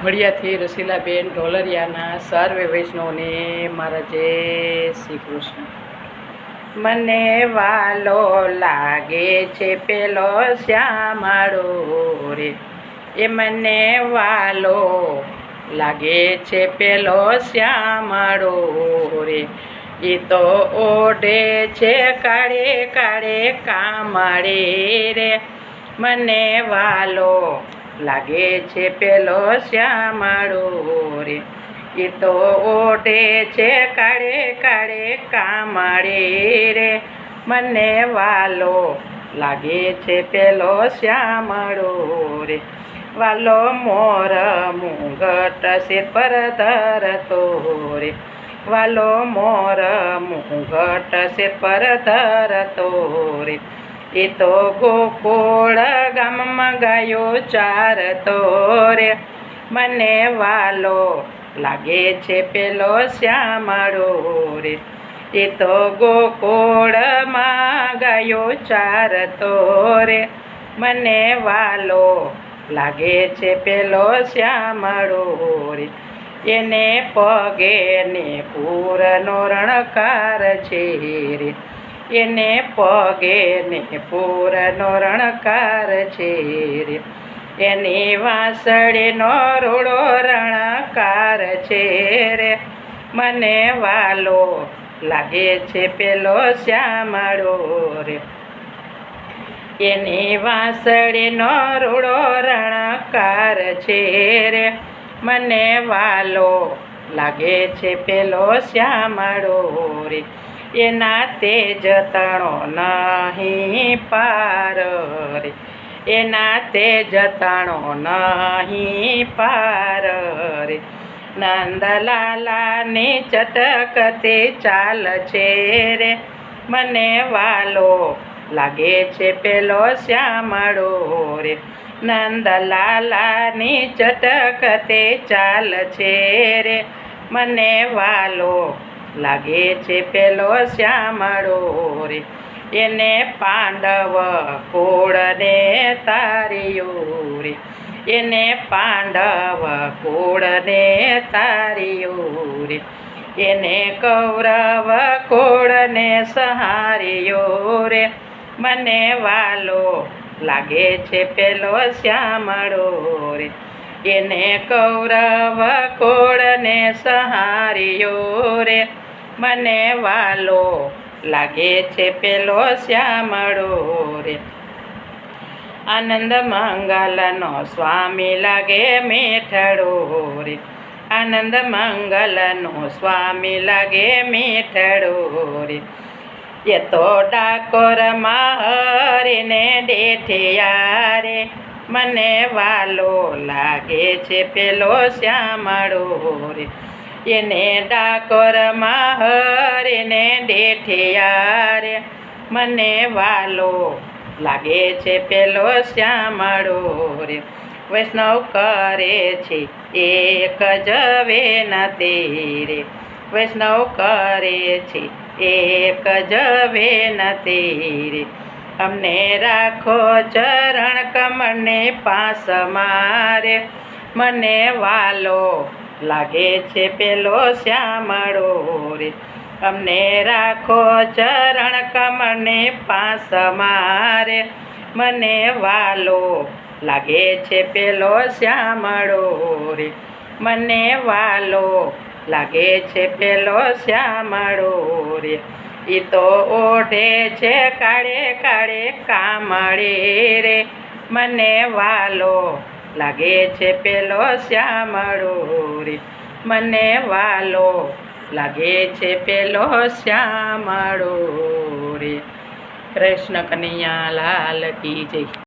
વડિયાથી રસીલાબેન ઢોલરિયાના સર્વે વૈષ્ણવને મારા જય શ્રી કૃષ્ણ. મને વાલો લાગે છે પેલો શ્યામાળો રે, એ મને વાલો લાગે છે પેલો શ્યામાળો રે, એ તો ઓઢે છે કાળે કાળે કામાળે રે. મને વાલો લાગે છે પેલો શ્યામાળો રે, એ તો ઓઢે છે કાળે કાળે કામાળે રે. મને વાલો લાગે છે પેલો શ્યામાળો રે, વાલો મોર મુંગટ શેર પર ધરતો રે, વાલો મોર મુંગટ શેર પર ધરતો રે, એ તો ગોકુળ ગામમાં ગાયો ચારતો રે. મને વાલો લાગે છે પેલો શ્યામાળો રે, એ તો ગોકુળમાં ગાયો ચારતો રે. મને વાલો લાગે છે પેલો શ્યામાળો રે, એને પગે ને પૂરનો રણકાર છે રે, એને પગે ને પૂરનો રણકાર છે રે, એની વાંસળીનો રૂડો રણકાર છે રે. મને વાલો લાગે છે પેલો શ્યામાળો રે, એની વાંસળીનો રૂડો રણકાર છે રે. મને વાલો લાગે છે પેલો શ્યામાળો રે, એના તેજ તણો નહીં પાર રે, એના તેજ તણો નહીં પાર રે. નંદલાલાની ચટકતી ચાલ છે રે, મને વાલો લાગે છે પેલો શ્યામાળો રે, નંદલાલાની ચટકતી ચાલ છે રે. મને વાલો લાગે છે પેલો શ્યામાળો રે, એને પાંડવ કુળને તાર્યું રે, એને પાંડવ કુળને તાર્યું રે, એને કૌરવ કુળને સહાર્યો રે. મને વાલો લાગે છે પેલો શ્યામાળો રે, એને કૌરવ કુળને સહાર્યો રે. મને વાલો લાગે છે પેલો શ્યામાળો રે, આનંદ મંગલનો સ્વામી લાગે મીઠડો રે, આનંદ મંગલનો સ્વામી લાગે મીઠડો રે. એ તો ડાકોરમાં હરીને ડેઠિયા રે, મને વાલો લાગે છે પેલો શ્યામાળો રે, એને ડાકોરમાં હરીને ડેઠિયા રે. મને વાલો લાગે છે પેલો શ્યામાળો રે, વૈષ્ણવ કરે છે એક જ વિનતી રે, વૈષ્ણવ કરે છે એક જ વિનતી રે. અમને રાખો ચરણ કમળને પાસમાં રે, મને વાલો લાગે છે પેલો શ્યામાળો રે, અમને રાખો ચરણ કમળને પાસમાં રે. મને વાલો લાગે છે પેલો શ્યામાળો રે, મને વાલો લાગે છે પેલો શ્યામાળો રે, એ તો ઓઢે છે કાળે કાળે કામાળે રે. મને વાલો લાગે છે પેલો શ્યામાળો રે, મને વાલો લાગે છે પેલો શ્યામાળો રે. કૃષ્ણ કનૈયા લાલ કી જય.